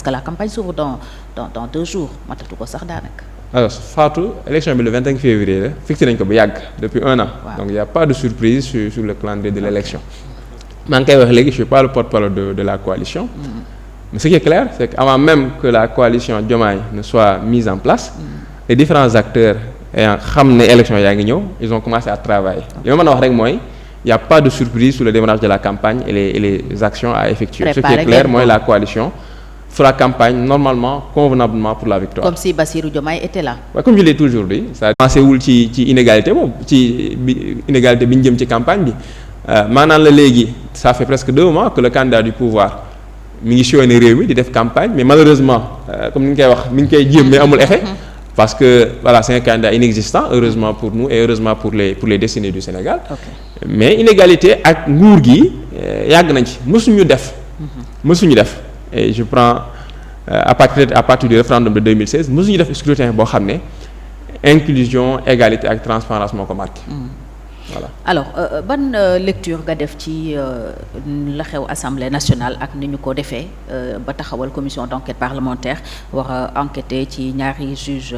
que la campagne s'ouvre dans 2 jours matatu ko sax daanaka. alors Fatou élection bi le 25 février la fixé nañ ko bu yàgg depuis 1 an. Wow. Donc il y a pas de surprise sur le calendrier de l'élection. maa ngi koy wax léegi je suis pas le porte-parole de la coalition. Mais ce qui est clair c'est qu'avant même que la coalition Diomaye ne soit mise en place. Les différents acteurs ayant xam ne élection yaa ngi ñëw ils ont commencé à travailler. li ma mën a wax rek mooy il y a pas de surprise sur le démarrage de la campagne et les actions à effectuer. Ce qui est clair mooy la coalition fera campagne normalement convenablement pour la victoire. Comme si Bassirou Diomaye était là. Ouais, comme je l'ai toujours dit ça commencé wul ci inégalité boobu ci inégalité bi ñu jëm ci campagne bi maanaam la léegi ça fait presque 2 mois que le candidat du pouvoir mi ngi sillonné réew mi di def campagne mais malheureusement comme ni ñu koy wax mi ngi koy jéem mais amul effet. Parce que voilà c'est un candidat inexistant heureusement pour nous et heureusement pour les destinées du Sénégal. Okay. Mais inégalité ak nguur gi yàgg nañ ci mësuñu def. Et je prends à partir du référendum de 2016 mësuñu def scrutin boo xam ne inclusion égalité ak transparence moo ko marqué. Voilà. Alors ban lecture nga def ci la xew Assemblée nationale ak ni ñu ko defee ba taxawal commission d'enquête parlementaire war a enquêter ci ñaari juge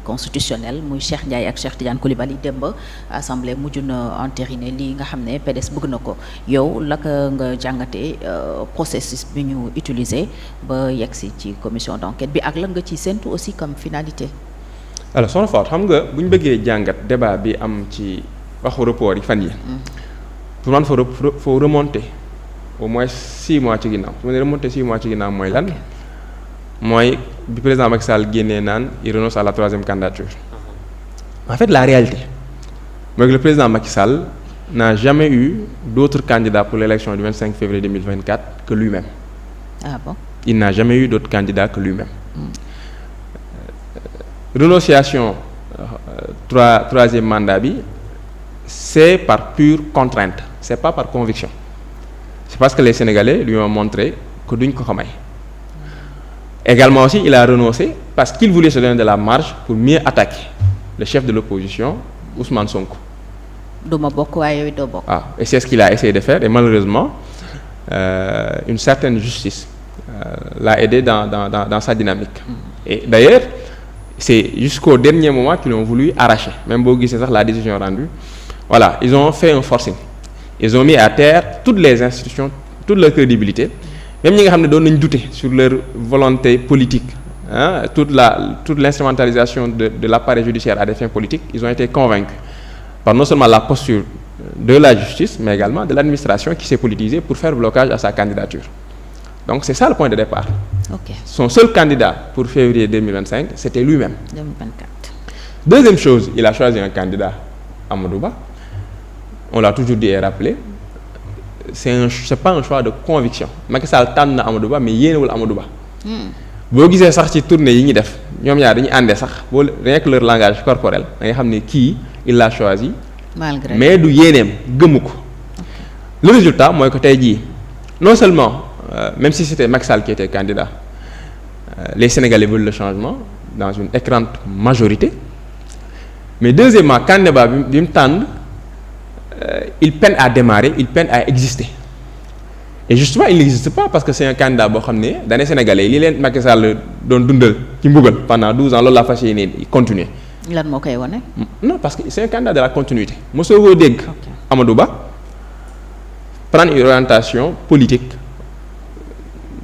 constitutionnel muy Cheikh Ndiaye ak Cheikh Tidiane Coulibaly démb Assemblée mujj na entériner lii nga xam ne PDS bëgg na ko yow laka nga jàngatee processus bi ñu utiliser ba yegsi ci commission d'enquête bi ak la nga ci séntu aussi comme finalité. Alors soxna Fatou xam nga bu ñu bëggee jàngat débat bi am ci waxu report yi fan yi pour man faut remonter au moins 6 mois ci ginnaaw su ma nee remonter 6 mois ci ginnaaw mooy lan mooy bi président Macky Sall génnee naan il renonce à la 3e candidature. En fait la réalité mooy que le président Macky Sall n'a jamais eu d'autres candidats pour l'élection du 25 février 2024 que lui-même. Ah bon? Il n'a jamais eu d'autres candidats que lui-même. Renonciation troisième mandat bi c'est par pure contrainte c'est pas par conviction c'est parce que les Sénégalais lui ont montré que duñ ko may également aussi il a renoncé parce qu'il voulait se donner de la marge pour mieux attaquer le chef de l'opposition Ousmane Sonko. duma bokk waaye yooyu doo bokk. Ah et c'est ce qu'il a essayé de faire et malheureusement une certaine justice l'a aidé dans sa dynamique. Et d'ailleurs c'est jusqu'au dernier moment qu'ils ont voulu arracher même boo gisee sax la décision rendue voilà ils ont fait un forcing ils ont mis à terre toutes les institutions toute leur crédibilité même ñi nga xam ne doon nañ douter sur leur volonté politique toute l'instrumentalisation de l'appareil judiciaire à des fins politiques ils ont été convaincus par non seulement la posture de la justice mais également de l'administration qui s'est politisée pour faire blocage à sa candidature. Donc c'est ça le point de départ. Okay. Son seul candidat pour février 2025, c'était lui-même. 2024. Deuxième chose, il a choisi un candidat, Amadou Ba. On l'a toujours dit et rappelé. C'est pas un choix de conviction. Macky Sall tànn na Amadou Ba mais yéenewul Amadou Ba. boo gisee sax ci tournée yi ñuy def ñoom ñaar dañuy àndee sax boo rien que leur langage corporel da nga xam ne kii il l'a choisi. Malgré mais du yéeneem gëmu ko. Le résultat mooy que tey jii non seulement. Même si c'était Macky Sall qui était candidat les Sénégalais veulent le changement dans une écrasante majorité mais deuxièmement candidat bi mu tànn il peine à démarrer il peine à exister et justement il n'existe pas parce que c'est un candidat boo xam ne daanaka Sénégalais li leen Macky Sall doon dundal ci mbugal pendant 12 ans loolu la fas yéene continuer. lan moo koy wane. Non parce que c'est un candidat de la continuité mosoo koo dégg. Amadou Ba prendre une orientation politique.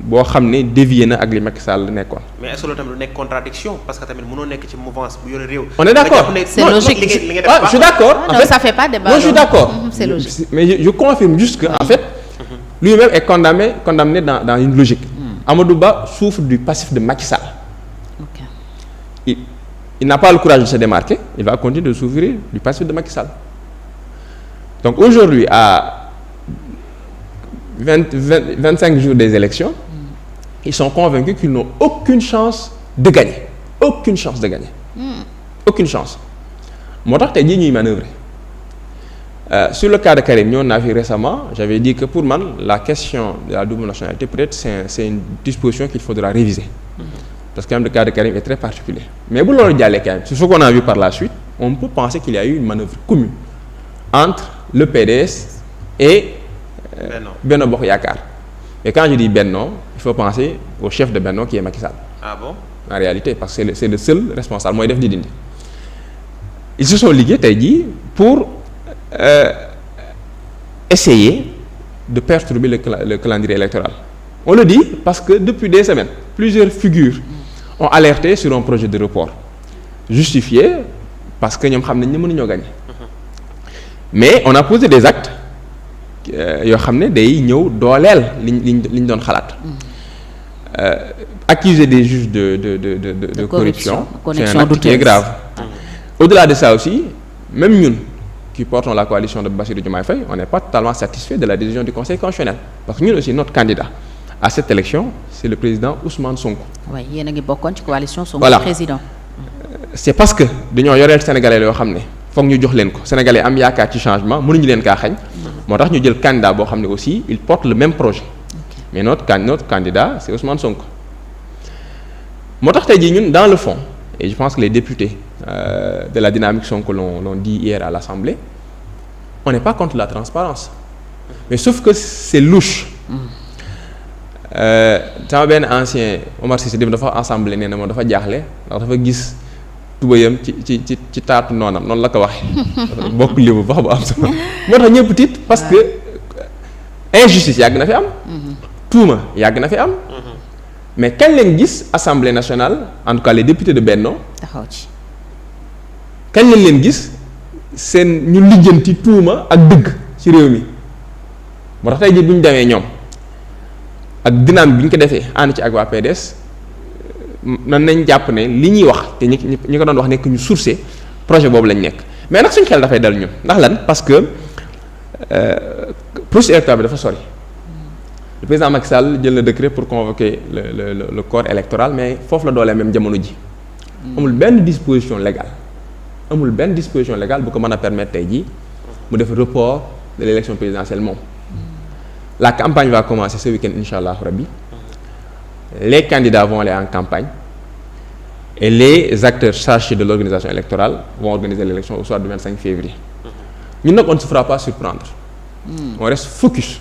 boo xam ne dévié na ak li Macky Sall nekkoon. mais est-ce que loolu tamit lu nekk contradiction parce que tamit mënoo nekk ci mouvance bu yore réew. On est d'accord c'est logique je suis d'accord. En fait ça fait pas débat. Non je suis d'accord. C'est logique. Mais je confirme juste que en fait lui-même est condamné dans une logique. Amadou Ba souffre du passif de Macky Sall. Okay. Il n'a pas le courage de se démarquer il va continuer de souffrir du passif de Macky Sall. Donc aujourd'hui à 25 jours des élections ils sont convaincus qu'ils n'ont aucune chance de gagner aucune chance moo tax tey jii ñuy manœuvrer sur le cas de Karim ñëwoon naa fi récemment j'avais dit que pour man la question de la double nationalité peut-être c'est une disposition qu'il faudra réviser parce que le cas de Karim est très particulier mais bu loolu jàllee quand même sur ce qu'on a vu par la suite on peut penser qu'il y a eu une manœuvre commune entre le PDS et Benno Bokk Yaakaar et quand je dis Benno il faut penser au chef de Benno qui est Macky Sall. Ah bon? En réalité parce que c'est le seul responsable mooy def di dindi. Ils se sont ligués tey jii pour essayer de perturber le calendrier électoral. On le dit parce que depuis des semaines plusieurs figures ont alerté sur un projet de report justifié parce que ñoom xam nañ ne mënuñoo gagner. Mais on a posé des actes yoo xam ne day ñëw dooleel liñ doon xalaat. Accuser des juges de corruption, c'est un acte qui est grave. Au-delà de ça aussi, même ñun qui portons la coalition de Bassirou Diomaye Faye, on n'est pas totalement satisfait de la décision du Conseil constitutionnel parce que ñun aussi notre candidat à cette élection c'est le président Ousmane Sonko. waaye yéen a ngi bokkoon ci coalition Sonko voilà. Président. C'est parce que dañoo yoreel Sénégalais yoo xam ne foog ñu jox leen ko Sénégalais am yaakaar ci changement mënuñu leen kaa xañ. moo tax ñu jël candidat boo xam ne aussi il porte le même projet. Mais notre candidat c'est Ousmane Sonko. moo tax tey jii ñun dans le fond et je pense que les députés de la dynamique Sonko l'ont dit hier à l'Assemblée, on n'est pas contre la transparence mais sauf que c'est louche. sama benn ancien Omar Cissé dem dafa assemblée nee na moom dafa jaaxle ndax dafa gis tubayam ci taatu noonam noonu la ko waxee bokk libu wax bu am sama moo tax ñëpp tiit parce que injustice yàgg na fi am tuuma yàgg na fi am mais kañ leen gis Assemblée nationale en tout cas les députés de Benno taxaw ci kañ lañ leen gis seen ñu lijjanti tuuma ak dëgg ci réew mi moo tax tey jii bu ñu demee ñoom ak dynamique bi ñu ko defee ànd ci ak waa PDS nan nañ jàpp ne li ñuy wax te ñi ko doon wax nekk ñu sourcé projet boobu lañ nekk mais nag suñu xel dafay dal ñun ndax lan parce que processus électoral bi dafa sori le président Macky Sall jël na décret pour convoquer le corps électoral mais foofu la doolee même jamono ji amul benn disposition légale bu ko mën a permettre tey jii mu def report de l'élection présidentielle moom. La campagne va commencer ce week-end inchallah rabbi. Les candidats vont aller en campagne et les acteurs chargés de l'organisation électorale vont organiser l'élection au soir du 25 février. Ñun nag on ne se fera pas surprendre. On reste focus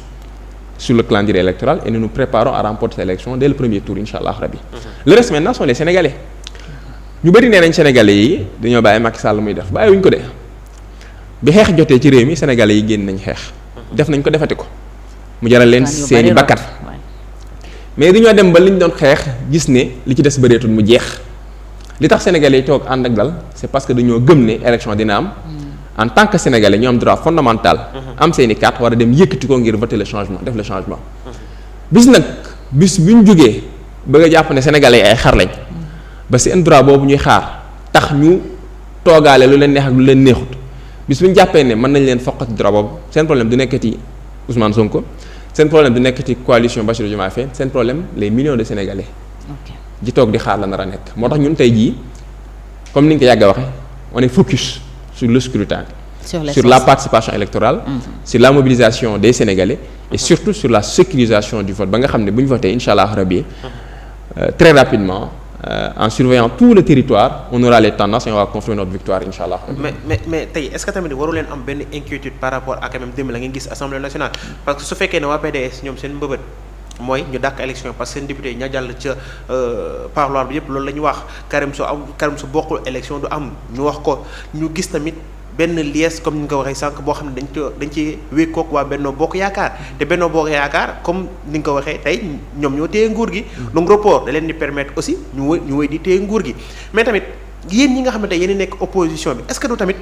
sur le calendrier électoral et nous nous préparons à remporter l'élection dès le premier tour inchallah rabbi. Le reste maintenant sont les Sénégalais. ñu bëri nee nañ Sénégalais yi dañoo bàyyi Macky Sall muy def bàyyiwuñ ko de bi xeex jotee ci réew mi Sénégalais yi génn nañ xeex. def nañ ko defati ko. mu jaral leen seeni bakkat mais dañoo dem ba li ñu doon xeex gis ne li ci des bëreetul mu jeex li tax sénégalais yi toog ànd ak dal c'est parce que dañoo gëm ne élection dina am en tant que sénégalais ñoo am droit fondamental am seeni carte war a dem yëkkati ko ngir voter le changement def le changement bis bi ñu jógee bëgg a jàpp ne sénégalais yi ay xar lañ ba seen droit boobu ñuy xaar tax ñu toogaale lu leen neex ak lu leen neexut bis bi ñu jàppee ne mën nañ leen foqati droit boobu seen problème du nekkati Ousmane Sonko seen problème du nekk ci coalition Bassirou Diomaye Faye seen problème les millions de Sénégalais. ji toog di xaar la nar a nekk moo tax ñun tey jii comme ni nga ko yàgg a waxee on est focus sur le scrutin. sur la participation électorale. sur la mobilisation des Sénégalais. et surtout sur la sécurisation du vote ba nga xam ne bu ñu voté incha allah rabi très rapidement. En surveillant tout le territoire on aura les tendances et on va confirmer notre victoire incha allah. mais tey est-ce que tamit waru leen am benn inquiétude par rapport ak même démb la ngeen gis assemblée nationale parce que su fekkee ne waa PDS ñoom seen mbëbët mooy ñu dàq élection parce que seen député ña jàll ca parloir bi yëpp loolu la ñu wax Karim su bokkul élection du am ñu wax ko ñu gis tamit benn liesse comme ni nga ko waxee sànq boo xam ne dañ ci wékkoog waa Benno Bokk Yaakaar te Benno Bokk Yaakaar comme ni nga ko waxee tey ñoom ñoo téye nguur gi donc report da leen di permettre aussi ñu wéy di téye nguur gi mais tamit yéen ñi nga xam ne tey yéen nekk opposition bi est-ce que du tamit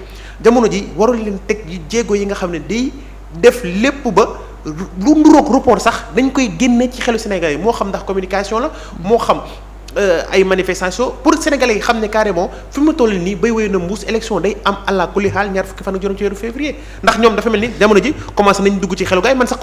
jamono ji warul leen teg jéego yi nga xam ne day def lépp ba lu nduroog report sax dañ koy génne ci xelu Sénégal yi moo xam ndax communication la moo xam ay manifestations pour Sénégalais yi xam ne carrément fi mu toll nii bay wéy na mbuus élection day am àlla kulli xaal ñaar fukki fan ak juróom ci weeru février ndax ñoom dafa mel ni jamono ji commencé nañ dugg ci xelu gaay man sax